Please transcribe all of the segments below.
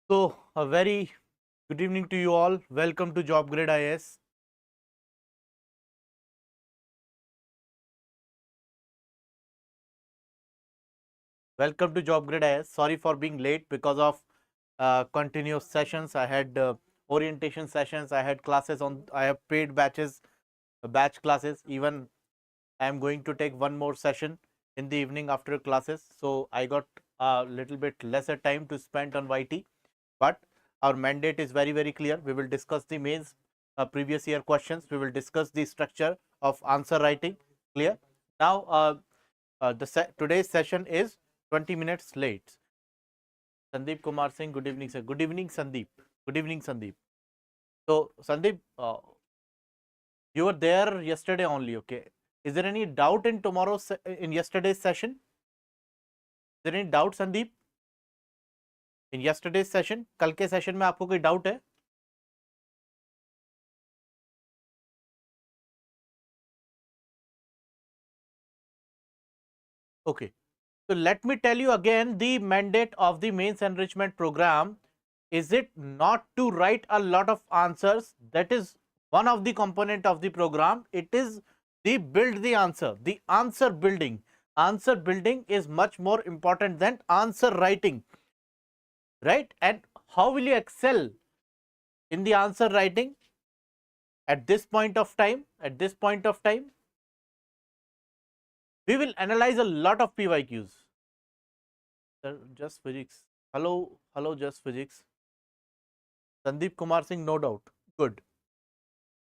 So, a very good evening to you all. Welcome to Job Grade IS. Welcome to Job Grade IS. Sorry for being late because of continuous sessions. I had orientation sessions. I had classes on. I have paid batches, batch classes. Even I am going to take one more session in the evening after classes. So I got a little bit lesser time to spend on YT. But our mandate is very clear. We will discuss the mains previous year questions. We will discuss the structure of answer writing. Clear. Now today's session is 20 minutes late. Sandeep Kumar Singh, good evening sir. Good evening Sandeep. Good evening Sandeep. So Sandeep, you were there yesterday only. Okay. Is there any doubt in in yesterday's session? Is there any doubt Sandeep? In yesterday's session, कल के session में आपको कोई doubt है? Okay. So let me tell you again the mandate of the Mains Enrichment Program. Is it not to write a lot of answers? That is one of the component of the program. It is the build the answer, the answer building. Answer building is much more important than answer writing, right? And how will you excel in the answer writing at this point of time? At this point of time, we will analyze a lot of PYQs. Sir, just physics. Hello, just physics. Sandeep Kumar Singh, no doubt. Good,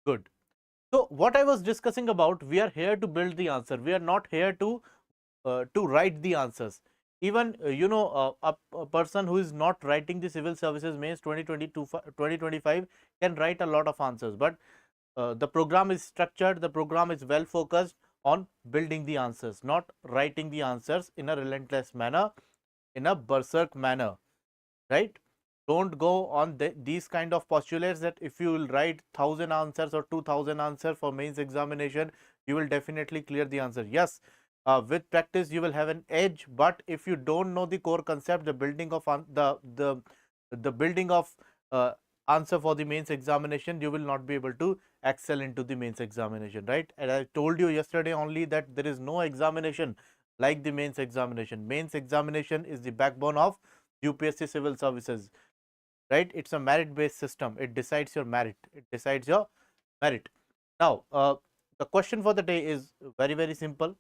good. So what I was discussing about, we are here to build the answer. We are not here to write the answers. Even a person who is not writing the civil services mains 2025 can write a lot of answers. But the program is structured. The program is well focused on building the answers, not writing the answers in a relentless manner, in a berserk manner, right? Don't go on these kind of postulates that if you will write 1000 answers or 2000 answers for mains examination, you will definitely clear the answer. Yes, with practice you will have an edge, but if you don't know the core concept, the building of the building of answer for the mains examination, you will not be able to excel into the mains examination, right? And I told you yesterday only that there is no examination like the mains examination. Mains examination is the backbone of UPSC civil services, right? It's a merit based system. It decides your merit. It decides your merit. Now, the question for the day is very simple,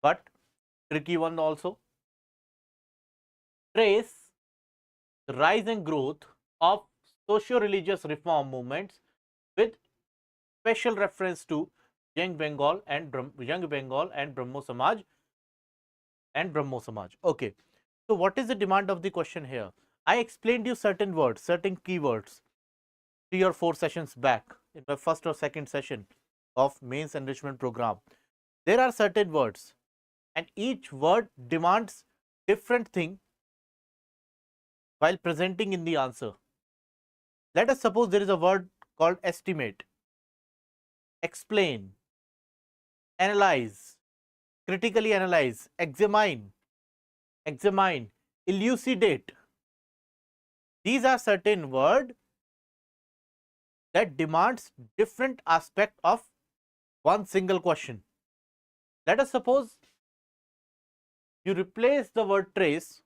but tricky one also. Trace the rise and growth of socio-religious reform movements with special reference to Young Bengal and Brahmo Samaj Okay. So what is the demand of the question here? I explained you certain words, certain keywords 3 or 4 sessions back in my first or second session of Mains Enrichment Program. There are certain words and each word demands different thing while presenting in the answer. Let us suppose there is a word called estimate, explain, analyze, critically analyze, examine, elucidate. These are certain words that demands different aspect of one single question. Let us suppose you replace the word trace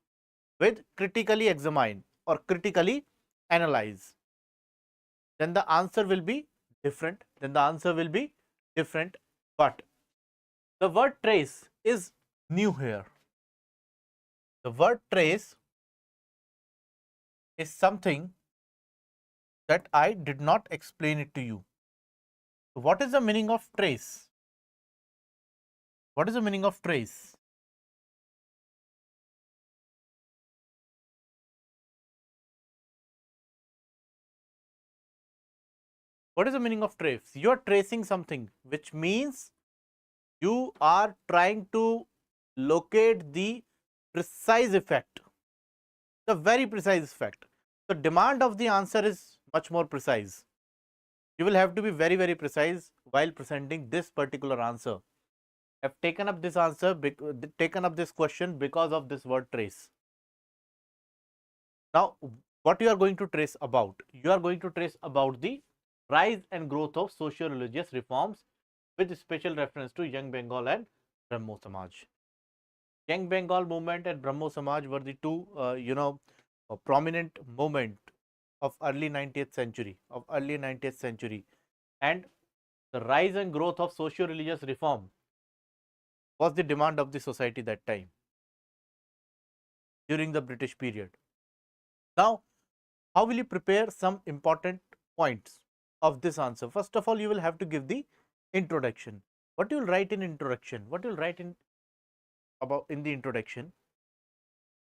with critically examine or critically analyze. Then the answer will be different. But the word trace is new here. The word trace is something that I did not explain it to you. So what is the meaning of trace? What is the meaning of trace? What is the meaning of trace? You are tracing something, which means you are trying to locate the precise effect, the very precise effect. The demand of the answer is much more precise. You will have to be very precise while presenting this particular answer. I have taken up this answer, taken up this question because of this word trace. Now, what you are going to trace about? You are going to trace about the rise and growth of socio-religious reforms with special reference to Young Bengal and Brahmo Samaj. Young Bengal movement and Brahmo Samaj were the two, prominent movement of early 19th century, and the rise and growth of socio-religious reform was the demand of the society that time during the British period. Now, how will you prepare some important points of this answer? First of all, you will have to give the introduction. What you will write in introduction? What you will write in the introduction?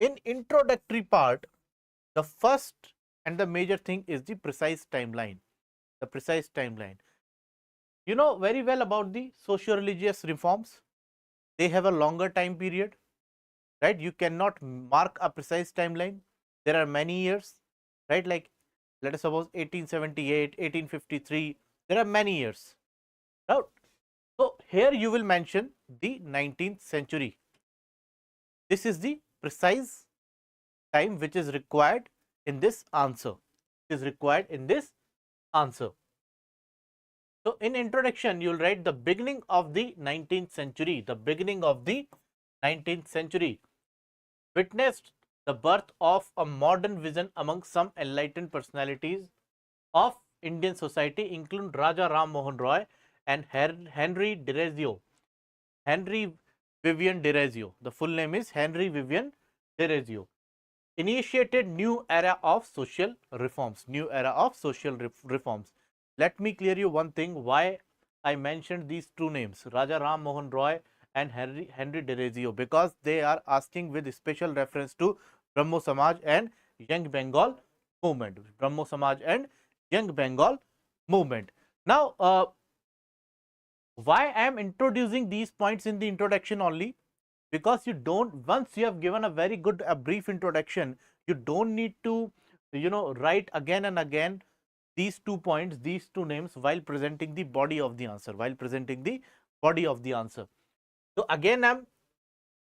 In introductory part, the first and the major thing is the precise timeline. The precise timeline. You know very well about the socio-religious reforms. They have a longer time period, right? You cannot mark a precise timeline. There are many years, right? Like let us suppose 1878, 1853. There are many years, right? So here you will mention the 19th century. This is the precise time which is required in this answer. So in introduction, you will write the beginning of the 19th century. The beginning of the 19th century witnessed the birth of a modern vision among some enlightened personalities of Indian society, including Raja Ram Mohan Roy and Henry Derazio. Henry Vivian Derazio. The full name is Henry Vivian Derazio. Initiated new era of social reforms. Let me clear you one thing, why I mentioned these two names, Raja Ram Mohan Roy and Henry Derazio, because they are asking with special reference to Brahmo Samaj and Young Bengal movement. Now, why I am introducing these points in the introduction only? Because you don't, once you have given a very good brief introduction, you don't need to write again and again these 2 points, these 2 names while presenting the body of the answer. So again I am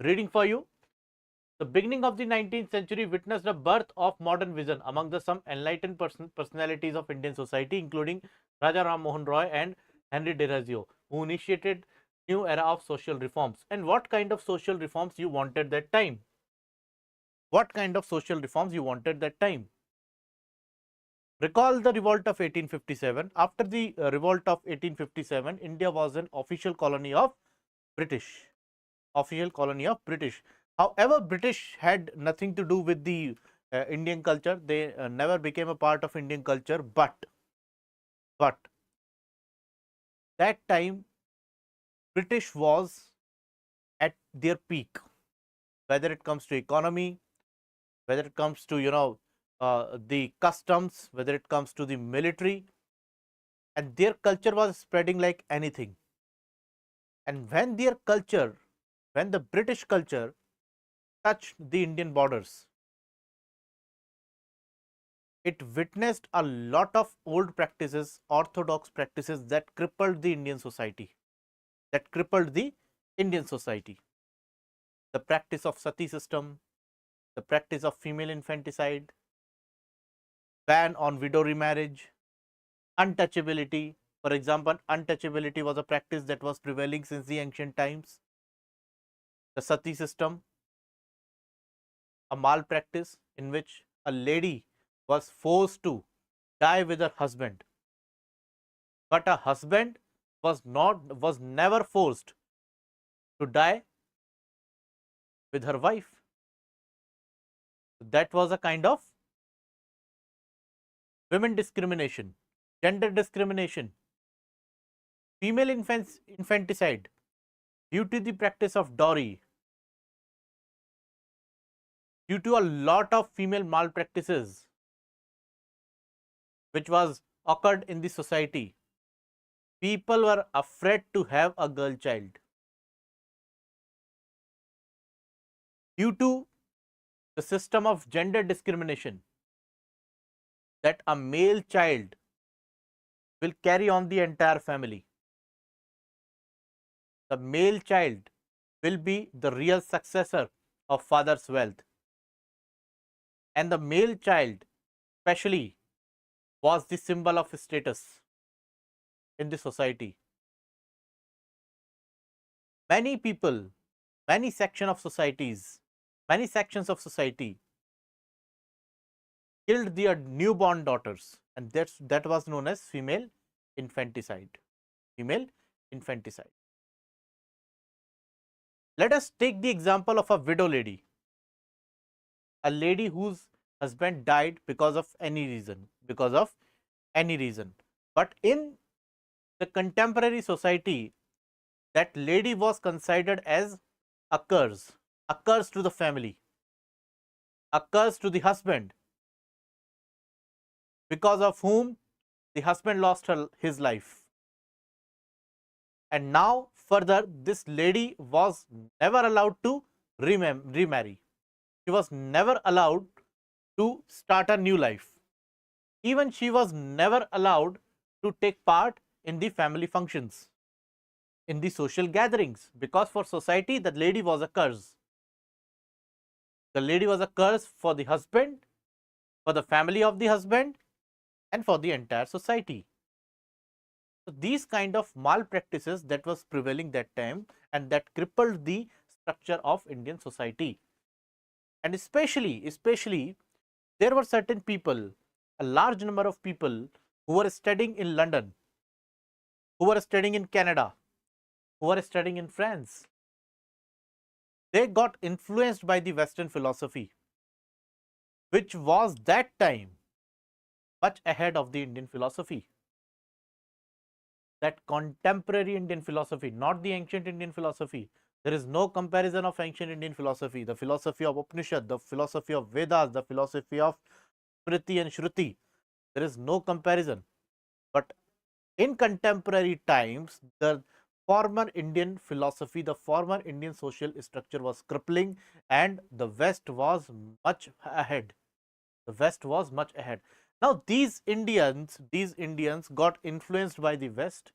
reading for you. The beginning of the 19th century witnessed the birth of modern vision among the some enlightened personalities of Indian society, including Raja Ram Mohan Roy and Henry Derazio, who initiated new era of social reforms. And what kind of social reforms you wanted that time? Recall the revolt of 1857. After the revolt of 1857, India was an official colony of British. However, British had nothing to do with the Indian culture. They never became a part of Indian culture. But that time, British was at their peak, whether it comes to economy, whether it comes to the customs, whether it comes to the military, and their culture was spreading like anything. And when the British culture touched the Indian borders, it witnessed a lot of old practices, orthodox practices that crippled the Indian society. The practice of sati system, the practice of female infanticide, ban on widow remarriage, untouchability. For example, untouchability was a practice that was prevailing since the ancient times. The sati system, a malpractice in which a lady was forced to die with her husband, but a husband was never forced to die with her wife. That was a kind of women discrimination, gender discrimination, female infanticide due to the practice of dowry, due to a lot of female malpractices which was occurred in the society. People were afraid to have a girl child. Due to the system of gender discrimination, that a male child will carry on the entire family. The male child will be the real successor of father's wealth. And the male child especially was the symbol of status in the society. Many people, many section of societies, many sections of society killed their newborn daughters, and that was known as female infanticide. Female infanticide. Let us take the example of a widow lady, a lady whose husband died because of any reason, But in the contemporary society, that lady was considered as a curse to the family, a curse to the husband, because of whom the husband lost his life. And now further, this lady was never allowed to remarry. She was never allowed to start a new life. Even she was never allowed to take part in the family functions, in the social gatherings, because for society the lady was a curse. The lady was a curse for the husband, for the family of the husband, and for the entire society. So these kind of malpractices that was prevailing that time, and that crippled the structure of Indian society. And especially there were certain people, a large number of people who were studying in London, who were studying in Canada, who were studying in France. They got influenced by the Western philosophy, which was that time much ahead of the Indian philosophy. That contemporary Indian philosophy, not the ancient Indian philosophy. There is no comparison of ancient Indian philosophy, the philosophy of Upanishad, the philosophy of Vedas, the philosophy of Smriti and Shruti. There is no comparison. But in contemporary times, the former Indian philosophy, the former Indian social structure was crippling, and the West was much ahead. The West was much ahead. Now these Indians got influenced by the West,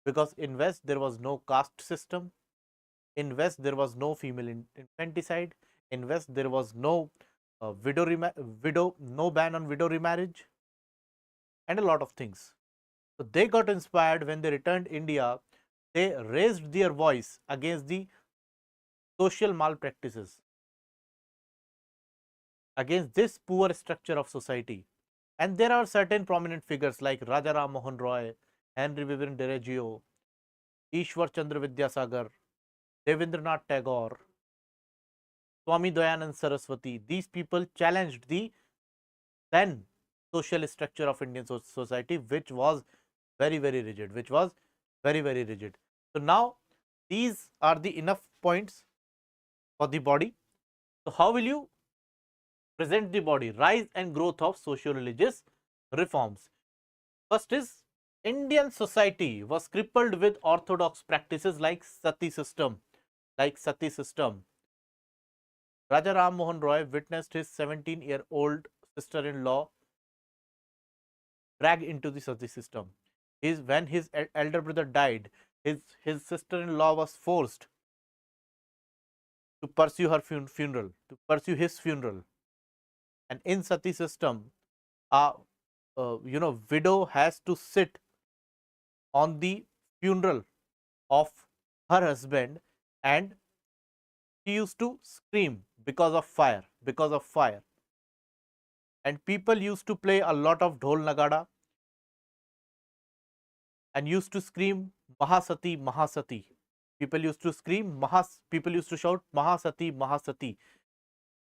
because in West there was no caste system. In West there was no female infanticide. In West there was no no ban on widow remarriage, and a lot of things. So they got inspired. When they returned India, they raised their voice against the social malpractices, against this poor structure of society. And there are certain prominent figures like Raja Ram Mohan Roy, Henry Vivian Dereggio, Ishwar Chandra Vidyasagar, Devendranath Tagore, Swami Dayanand Saraswati. These people challenged the then social structure of Indian society, which was very rigid, which was very rigid. So now these are the enough points for the body. So how will you present the body? Rise and growth of socio-religious reforms. First is, Indian society was crippled with orthodox practices like sati system. Raja Ram Mohan Roy witnessed his 17-year-old sister-in-law dragged into the sati system. When his elder brother died, his sister-in-law was forced to pursue her funeral, to pursue his funeral. And in sati system, a widow has to sit on the funeral of her husband, and she used to scream because of fire. And people used to play a lot of dhol nagada and used to scream Mahasati, Mahasati. People used to shout Mahasati, Mahasati,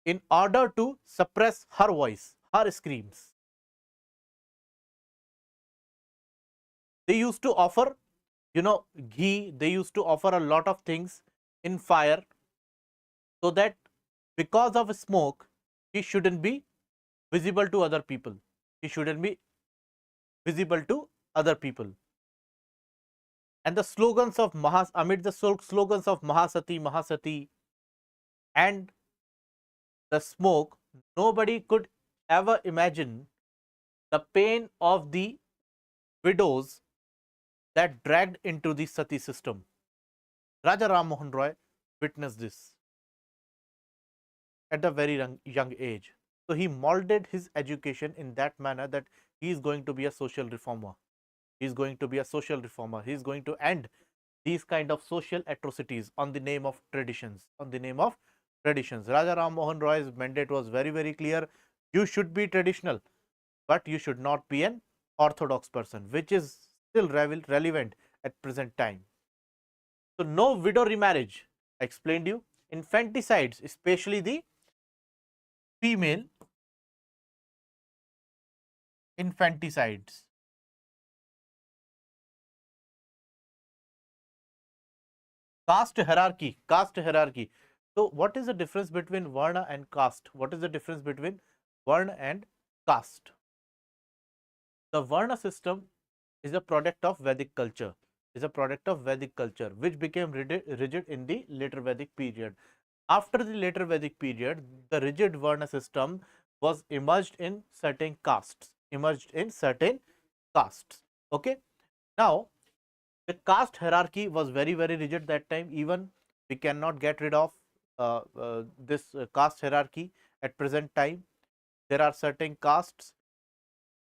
in order to suppress her voice, her screams. They used to offer, ghee, they used to offer a lot of things in fire, so that because of smoke, he shouldn't be visible to other people. He shouldn't be visible to other people. And the slogans of amid the slogans of Mahasati, Mahasati, and the smoke, nobody could ever imagine the pain of the widows that dragged into the sati system. Raja Ram Mohan Roy witnessed this at a very young age. So he molded his education in that manner that he is going to be a social reformer. He is going to be a social reformer. He is going to end these kind of social atrocities on the name of traditions, on the name of traditions. Raja Ram Mohan Roy's mandate was very, very clear. You should be traditional, but you should not be an orthodox person, which is still relevant at present time. So no widow remarriage. I explained you. Infanticides, especially the female infanticides. Caste hierarchy, caste hierarchy. So what is the difference between Varna and caste? What is the difference between Varna and caste? The Varna system is a product of Vedic culture, which became rigid in the later Vedic period. After the later Vedic period, the rigid Varna system was emerged in certain castes, Okay. Now, the caste hierarchy was very, very rigid that time. Even we cannot get rid of this caste hierarchy at present time. There are certain castes.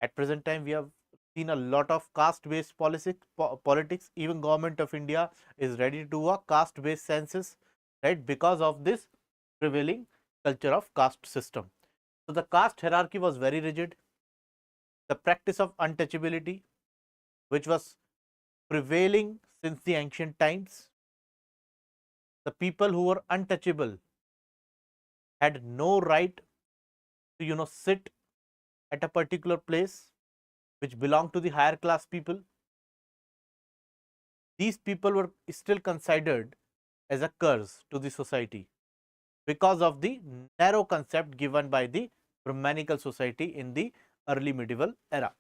At present time, we have seen a lot of caste-based politics. Even government of India is ready to do a caste-based census, right? Because of this prevailing culture of caste system. So the caste hierarchy was very rigid. The practice of untouchability, which was prevailing since the ancient times. The people who were untouchable had no right to sit at a particular place which belonged to the higher class people. These people were still considered as a curse to the society because of the narrow concept given by the Brahmanical society in the early medieval era.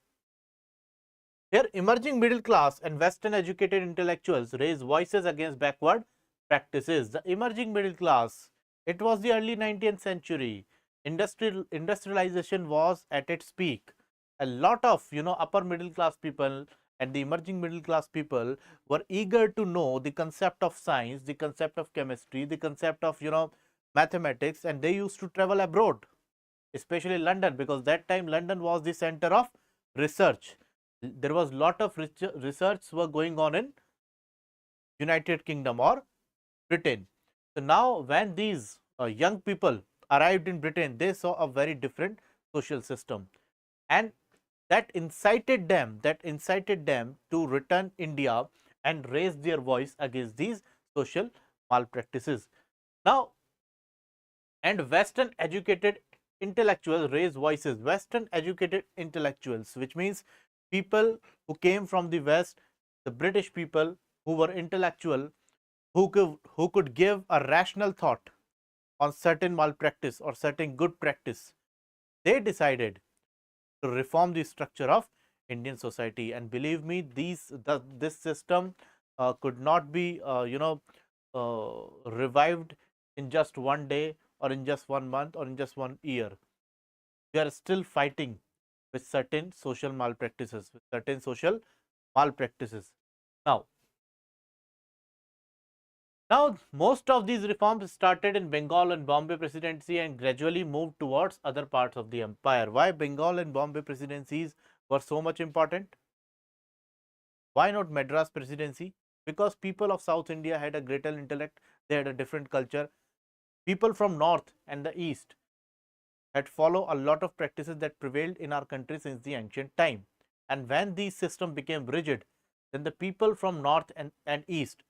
Here, emerging middle class and Western educated intellectuals raised voices against backward practices. The emerging middle class, it was the early 19th century. Industrialization was at its peak. A lot of upper middle class people and the emerging middle class people were eager to know the concept of science, the concept of chemistry, the concept of mathematics, and they used to travel abroad, especially London, because that time London was the center of research. There was lot of research were going on in United Kingdom or Britain. So now when these young people arrived in Britain, they saw a very different social system, and that incited them to return India and raise their voice against these social malpractices. Now, and Western educated intellectuals raise voices. Western educated intellectuals, which means people who came from the West, the British people who were intellectual, who could give a rational thought on certain malpractice or certain good practice, they decided to reform the structure of Indian society. And believe me, this system could not be revived in just one day or in just 1 month or in just 1 year. We are still fighting with certain social malpractices, Now, most of these reforms started in Bengal and Bombay presidency and gradually moved towards other parts of the empire. Why Bengal and Bombay presidencies were so much important? Why not Madras presidency? Because people of South India had a greater intellect, they had a different culture. People from North and the East had followed a lot of practices that prevailed in our country since the ancient time. And when these systems became rigid, then the people from North and East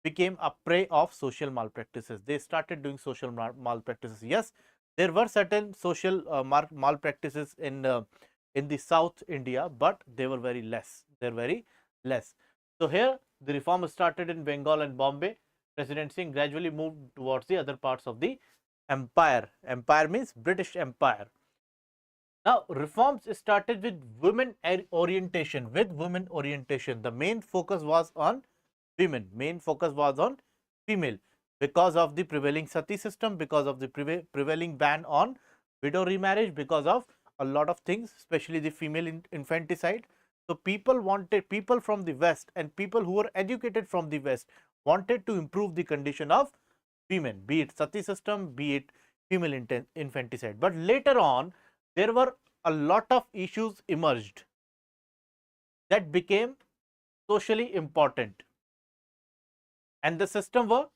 became a prey of social malpractices. They started doing social malpractices. Yes, there were certain social malpractices in the South India, but they were very less. They're very less. So here the reform started in Bengal and Bombay presidency and gradually moved towards the other parts of the empire. Empire means British Empire. Now, reforms started with women orientation. The main focus was on women. Main focus was on female because of the prevailing sati system, because of the prevailing ban on widow remarriage, because of a lot of things, especially the female infanticide. So people from the West and people who were educated from the West wanted to improve the condition of women, be it sati system, be it female infanticide. But later on, there were a lot of issues emerged that became socially important, and the system were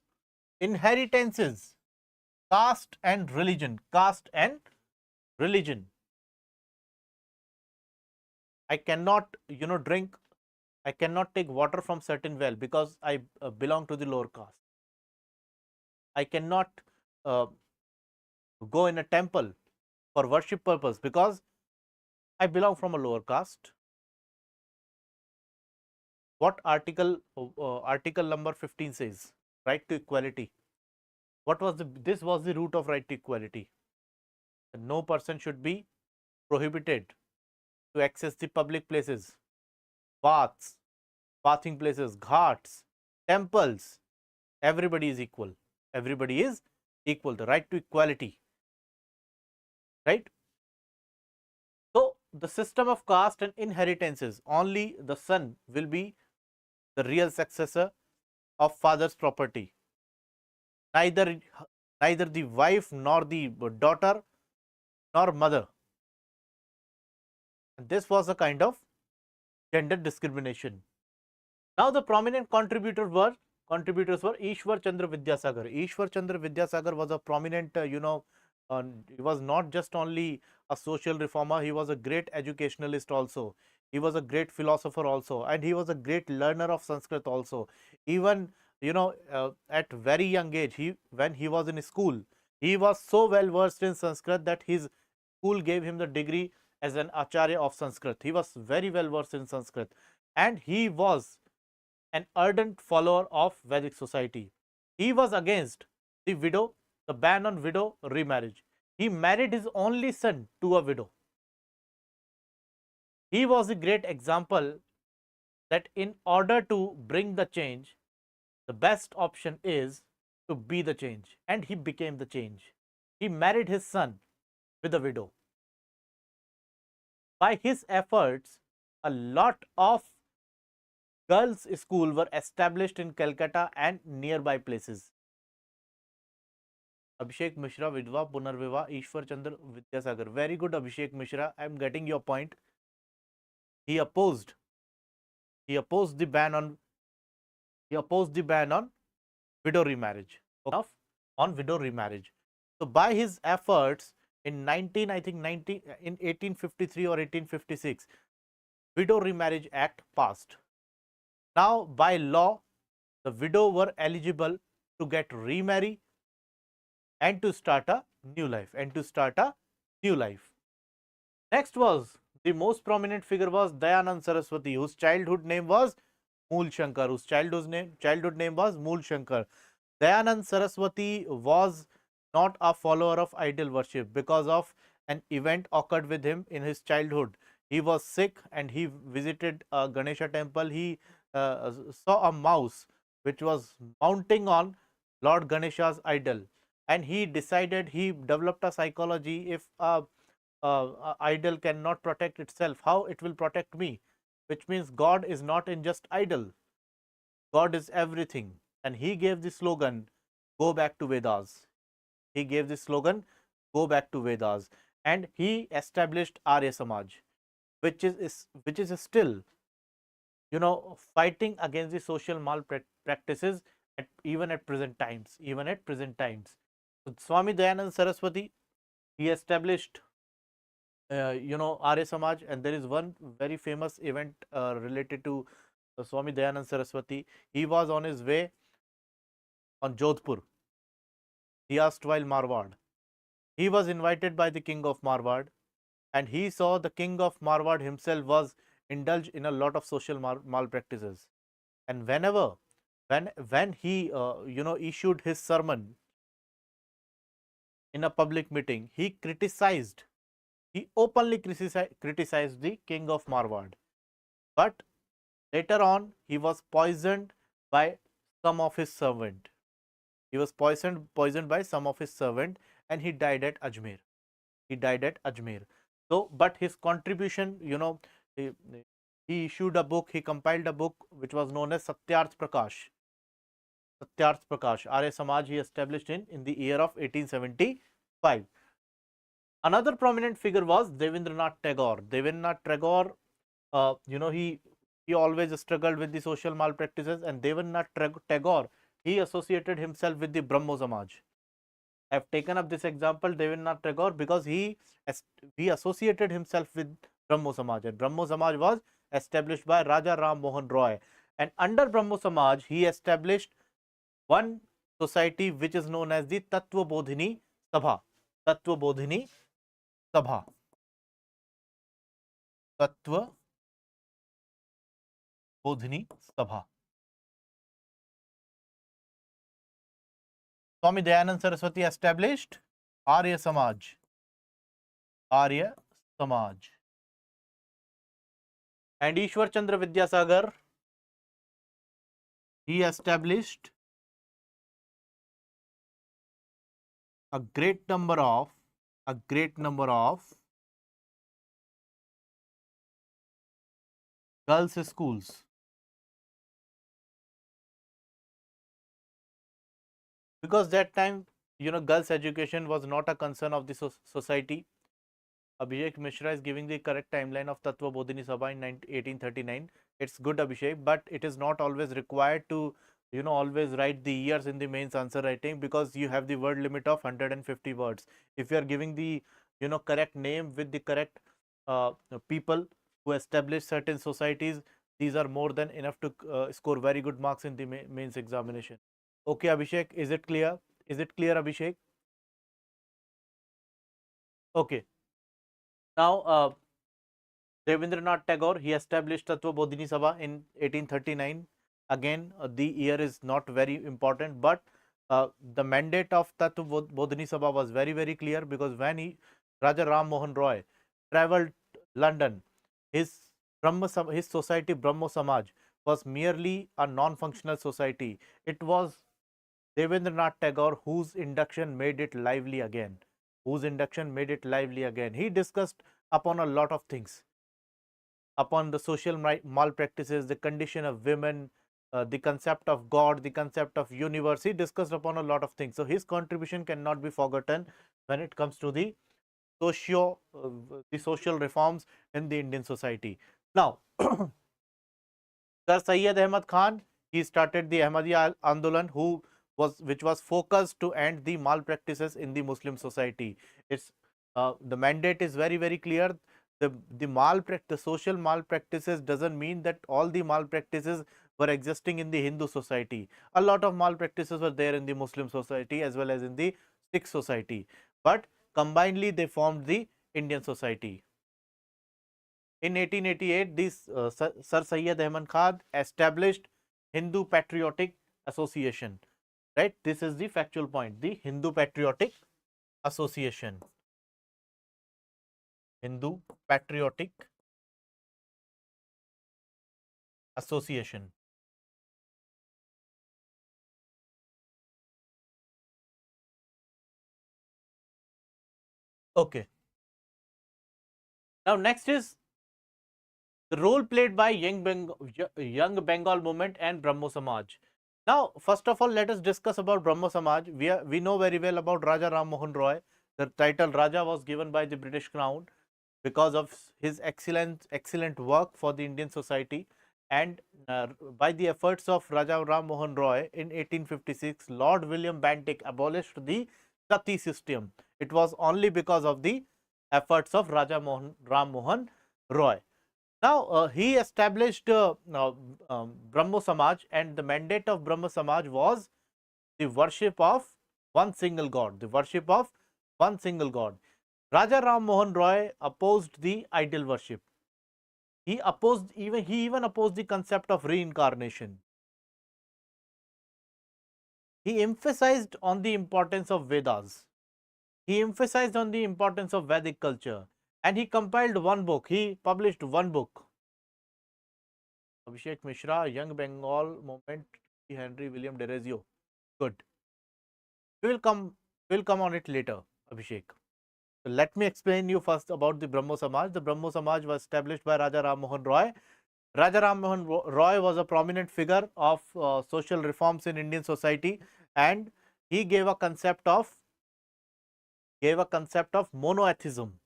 inheritances, caste and religion. Caste and religion. I cannot, drink. I cannot take water from certain well because I belong to the lower caste. I cannot uh, go in a temple for worship purpose because I belong from a lower caste. What article number 15 says? Right to equality. What was this was the root of right to equality. No person should be prohibited to access the public places, baths, bathing places, ghats, temples. Everybody is equal. Everybody is equal. The right to equality. Right? So, the system of caste and inheritances, only the son will be the real successor of father's property. Neither the wife nor the daughter nor mother. And this was a kind of gender discrimination. Now the prominent contributors were Ishwar Chandra Vidyasagar. Ishwar Chandra Vidyasagar was a prominent, he was not just only a social reformer, he was a great educationalist also. He was a great philosopher also, and he was a great learner of Sanskrit also. Even, at very young age, when he was in school, he was so well versed in Sanskrit that his school gave him the degree as an Acharya of Sanskrit. He was very well versed in Sanskrit, and he was an ardent follower of Vedic society. He was against the ban on widow remarriage. He married his only son to a widow. He was a great example that in order to bring the change, the best option is to be the change, and he became the change. He married his son with a widow. By his efforts, a lot of girls' schools were established in Calcutta and nearby places. Abhishek Mishra, Vidwa, Punarviva, Ishwar Chandra Vidyasagar. Very good, Abhishek Mishra. I am getting your point. He opposed the ban on widow remarriage. On widow remarriage. So by his efforts in 1853 or 1856, Widow Remarriage Act passed. Now by law, the widow were eligible to get remarry and to start a new life. Next was the most prominent figure was Dayanand Saraswati, whose childhood name was Mool Shankar. Dayanand Saraswati was not a follower of idol worship because of an event occurred with him in his childhood. He was sick and he visited a Ganesha temple. He saw a mouse which was mounting on Lord Ganesha's idol, and he developed a psychology: if a idol cannot protect itself, how it will protect me? Which means God is not in just idol. God is everything. And he gave the slogan, go back to Vedas. And he established Arya Samaj, which is still, fighting against the social malpractices even at present times. So Swami Dayanand Saraswati, he established Arya Samaj, and there is one very famous event related to Swami Dayanand Saraswati. He was on his way on Jodhpur, the erstwhile Marwad. He was invited by the king of Marwad, and he saw the king of Marwad himself was indulged in a lot of social malpractices. And when he issued his sermon in a public meeting, he openly criticized the king of Marwad. But later on, he was poisoned by some of his servant. And he died at Ajmer. So, but his contribution, he issued a book, he compiled a book which was known as Satyarth Prakash. Arya Samaj he established in the year of 1875. 5. Another prominent figure was Devendranath Tagore. Devendranath Tagore, he always struggled with the social malpractices, and Devendranath Tagore, he associated himself with the Brahmo Samaj. I have taken up this example, Devendranath Tagore, because he associated himself with Brahmo Samaj, and Brahmo Samaj was established by Raja Ram Mohan Roy. And under Brahmo Samaj, he established one society which is known as the Tattva Bodhini Sabha. Tattva Bodhini Sabha. Tattva Bodhini Sabha. Swami Dayanand Saraswati established Arya Samaj. Arya Samaj. And Ishwar Chandra Vidyasagar, he established a great number of girls schools. Because that time, girls education was not a concern of the society. Abhishek Mishra is giving the correct timeline of Tattva Bodhini Sabha in 1839. It's good, Abhishek, but it is not always required to, always write the years in the mains answer writing, because you have the word limit of 150 words. If you are giving the, correct name with the correct people who establish certain societies, these are more than enough to score very good marks in the mains examination. Okay, Abhishek, is it clear? Is it clear, Abhishek? Okay. Now, Devendranath Tagore, he established Tattva Bodhini Sabha in 1839. Again, the year is not very important, but the mandate of Tattva Bodhini Sabha was very, very clear, because when Raja Ram Mohan Roy travelled London, his society Brahmo Samaj was merely a non-functional society. It was Devendranath Tagore whose induction made it lively again. He discussed upon a lot of things, upon the social malpractices, the condition of women, the concept of God, the concept of universe. He discussed upon a lot of things. So his contribution cannot be forgotten when it comes to the social reforms in the Indian society. Now, Sir Syed Ahmad Khan, he started the Ahmadiyya Andolan, which was focused to end the malpractices in the Muslim society. It's the mandate is very, very clear. The social malpractices doesn't mean that all the malpractices were existing in the Hindu society. A lot of malpractices were there in the Muslim society as well as in the Sikh society, but combinedly they formed the Indian society. In 1888, this Sir Syed Ahmad Khan established Hindu Patriotic Association. Right? This is the factual point. The Hindu Patriotic Association. Hindu Patriotic Association. Okay. Now, next is the role played by young Bengal movement and Brahmo Samaj. Now, first of all, let us discuss about Brahmo Samaj. We know very well about Raja Ram Mohan Roy. The title Raja was given by the British Crown because of his excellent work for the Indian society, and by the efforts of Raja Ram Mohan Roy in 1856, Lord William Bentinck abolished the sati system. It was only because of the efforts of Ram Mohan Roy. Now, he established Brahmo Samaj, and the mandate of Brahmo Samaj was the worship of one single God. The worship of one single God. Raja Ram Mohan Roy opposed the idol worship. He even opposed the concept of reincarnation. He emphasized on the importance of Vedas. He emphasized on the importance of Vedic culture, and he compiled one book. He published one book. Abhishek Mishra, Young Bengal Movement, Henry William Derazio. Good. We'll come on it later, Abhishek. So let me explain you first about the Brahmo Samaj. The Brahmo Samaj was established by Raja Ram Mohan Roy. Raja Ram Mohan Roy was a prominent figure of social reforms in Indian society, and he gave a concept of gave a concept of monotheism,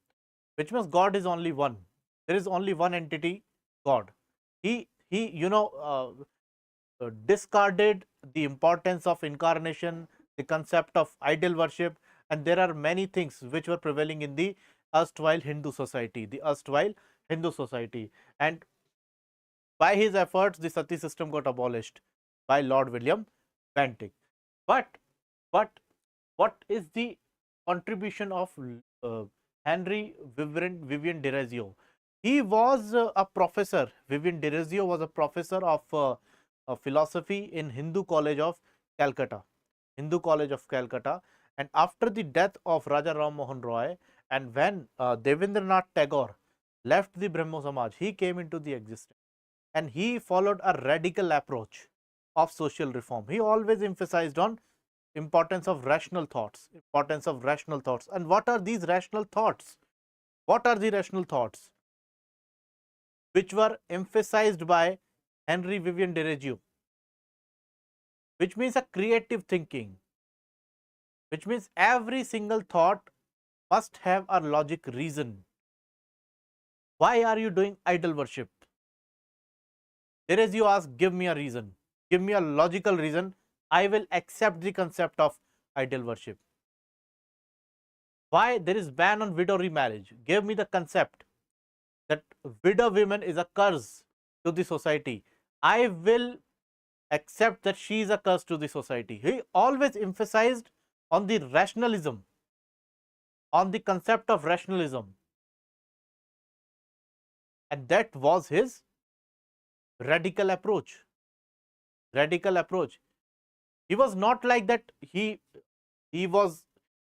which means God is only one. There is only one entity, God. He discarded the importance of incarnation, the concept of idol worship, and there are many things which were prevailing in the erstwhile Hindu society, and by his efforts, the sati system got abolished by Lord William Bentinck. But but what is the contribution of uh, Henry Vivian Derezio? He was a professor. Vivian Derezio was a professor of philosophy in Hindu College of Calcutta. Hindu College of Calcutta. And after the death of Raja Ram Mohan Roy, and when Devendranath Tagore left the Brahmo Samaj, he came into the existence and he followed a radical approach of social reform. He always emphasized on importance of rational thoughts, And what are these rational thoughts? What are the rational thoughts which were emphasized by Henry Vivian Derezio? Which means a creative thinking, which means every single thought must have a logic reason. Why are you doing idol worship? Derezio asked, give me a reason, give me a logical reason. I will accept the concept of idol worship. Why there is ban on widow remarriage? Give me the concept that widow women is a curse to the society. I will accept that she is a curse to the society. He always emphasized on the rationalism, on the concept of rationalism, and that was his radical approach. He was not like that. He was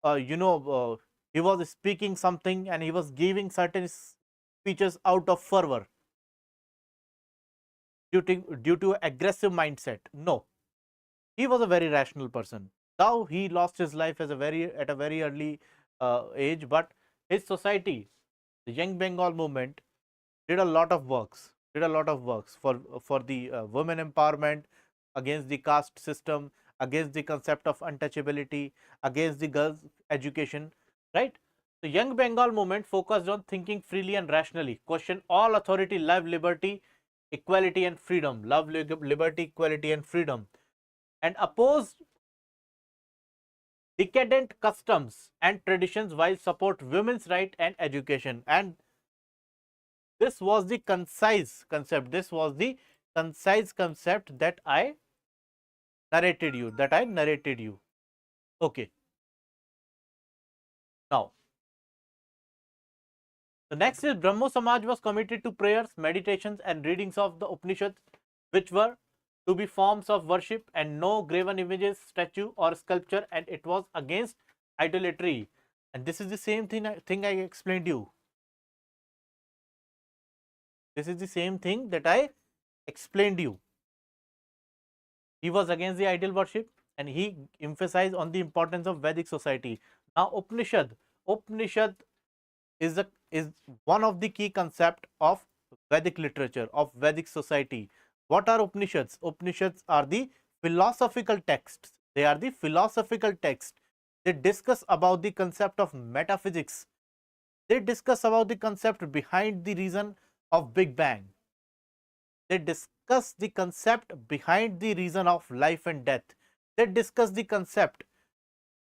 he was speaking something and he was giving certain speeches out of fervor due to aggressive mindset. No, he was a very rational person. Though he lost his life at a very early age, but his society, the Young Bengal movement, did a lot of works. For the women empowerment, against the caste system, against the concept of untouchability, against the girls' education, right? The Young Bengal movement focused on thinking freely and rationally, question all authority, love liberty, equality and freedom, liberty, equality and freedom, and opposed decadent customs and traditions while support women's right and education. And this was the concise concept. That I narrated you. Okay. Now, the next is Brahmo Samaj was committed to prayers, meditations, and readings of the Upanishads, which were to be forms of worship and no graven images, statue, or sculpture, and it was against idolatry. And this is the same thing I explained you. This is the same thing that I explained you. He was against the idol worship and he emphasized on the importance of Vedic society. Now, Upanishad is one of the key concept of Vedic literature, of Vedic society. What are Upanishads? Upanishads are the philosophical texts. They are the philosophical texts. They discuss about the concept of metaphysics. They discuss about the concept behind the reason of Big Bang. They discuss the concept behind the reason of life and death. They discuss the concept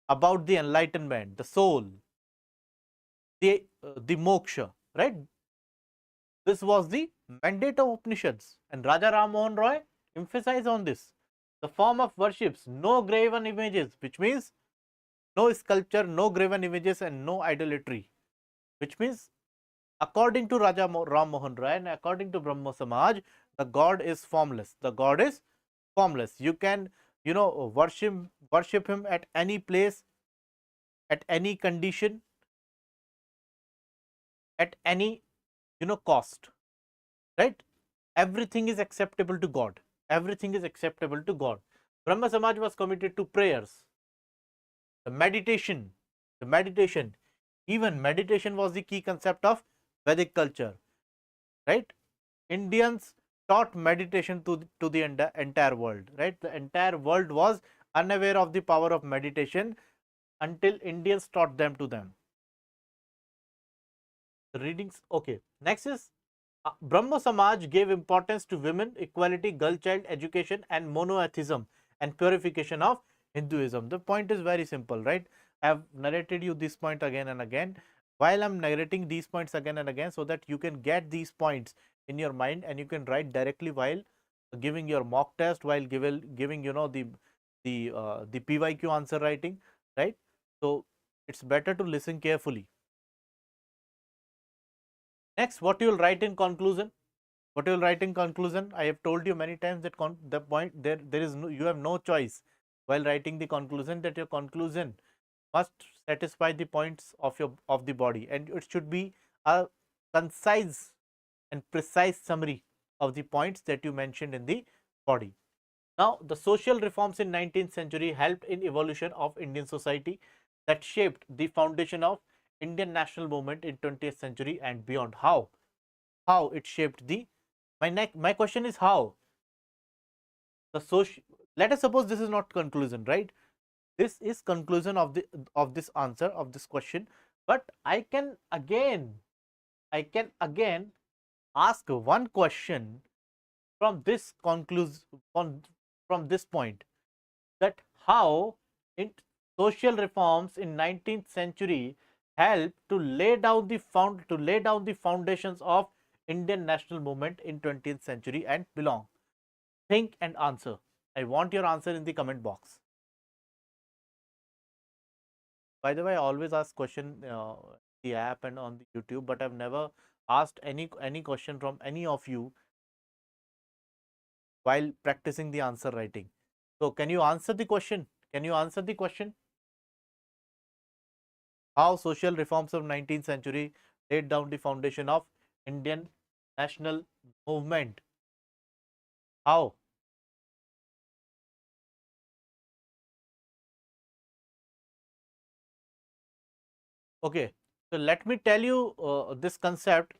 about the enlightenment, the soul, the moksha, right? This was the mandate of Upanishads, and Raja Ram Mohan Roy emphasized on this. The form of worships, no graven images, which means no sculpture, no graven images, and no idolatry, which means according to Raja Ram Mohan Roy and according to Brahmo Samaj, the God is formless. The God is formless. You can, worship him at any place, at any condition, at any, cost, right? Everything is acceptable to God. Everything is acceptable to God. Brahma Samaj was committed to prayers, the meditation, even meditation was the key concept of Vedic culture, right? Indians taught meditation to the entire world, right? The entire world was unaware of the power of meditation until Indians taught them to them. The readings, okay. Next is Brahmo Samaj gave importance to women, equality, girl child education, and monotheism and purification of Hinduism. The point is very simple, right? I have narrated you this point again and again. While I'm narrating these points again and again, so that you can get these points in your mind and you can write directly while giving your mock test, while giving the PYQ answer writing, right? So it's better to listen carefully. Next, what you will write in conclusion? What you will write in conclusion? I have told you many times that the point there is no, you have no choice while writing the conclusion, that your conclusion must satisfy the points of the body, and it should be a concise and precise summary of the points that you mentioned in the body. Now, the social reforms in 19th century helped in evolution of Indian society that shaped the foundation of Indian national movement in 20th century and beyond. How it shaped the my question is how the social, let us suppose this is not conclusion, right? This is conclusion of the of this answer of this question, but I can again ask one question from this conclusion, from this point, that how in social reforms in 19th century helped to lay down the foundations of Indian national movement in 20th century and belong. Think and answer. I want your answer in the comment box. By the way, I always ask question the app and on the YouTube, but I've never asked any question from any of you while practicing the answer writing. So can you answer the question? Can you answer the question? How social reforms of 19th century laid down the foundation of Indian national movement? How? Okay, so let me tell you this concept.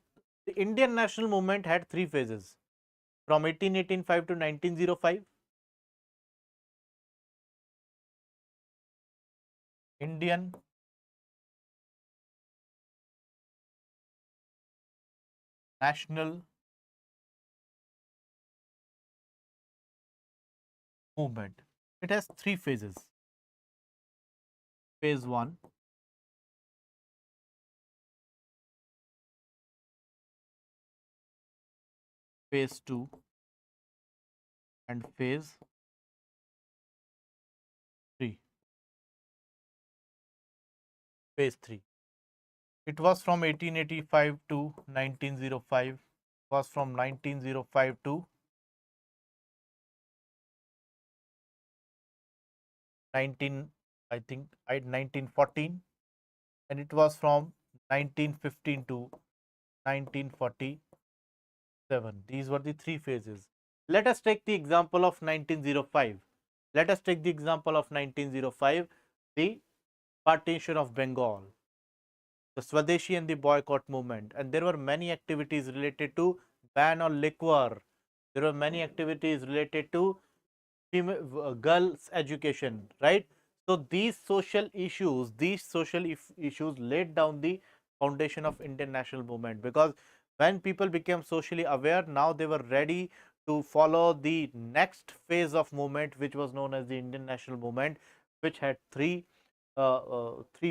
The Indian national movement had three phases from 1885 to 1905. Indian national movement. It has three phases. Phase 1, phase 2, and phase 3. Phase 3. It was from 1885 to 1905. Was from 1905 to 19, I think, 1914, and it was from 1915 to 1947. These were the three phases. Let us take the example of 1905. Let us take the example of 1905, the partition of Bengal, the Swadeshi and the boycott movement, and there were many activities related to ban on liquor. There were many activities related to girls education, right? So these social issues laid down the foundation of Indian national movement, because when people became socially aware, now they were ready to follow the next phase of movement, which was known as the Indian national movement, which had three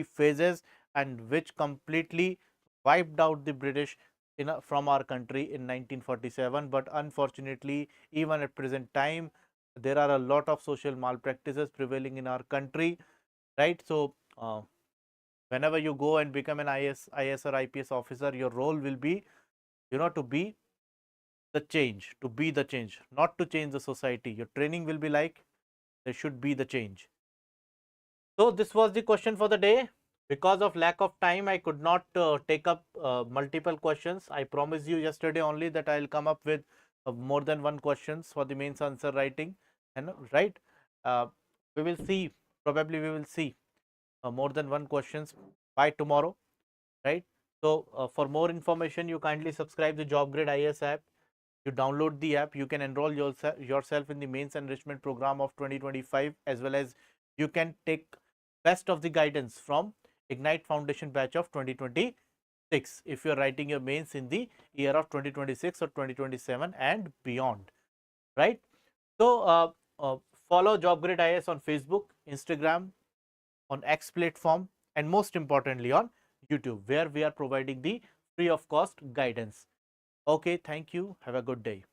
phases, and which completely wiped out the British from our country in 1947. But unfortunately, even at present time, there are a lot of social malpractices prevailing in our country, right? So whenever you go and become an IS or IPS officer, your role will be, to be the change, not to change the society. Your training will be like, there should be the change. So this was the question for the day. Because of lack of time, I could not take up multiple questions. I promised you yesterday only that I'll come up with more than one questions for the mains answer writing, and right, uh, we will see, probably we will see more than one questions by tomorrow, right? So for more information, you kindly subscribe the JobGrade IS app. You download the app, you can enroll yourself in the mains enrichment program of 2025, as well as you can take best of the guidance from Ignite Foundation batch of 2026 if you are writing your mains in the year of 2026 or 2027 and beyond, right? So, follow JobGrid IS on Facebook, Instagram, on X platform, and most importantly on YouTube, where we are providing the free of cost guidance. Okay, thank you. Have a good day.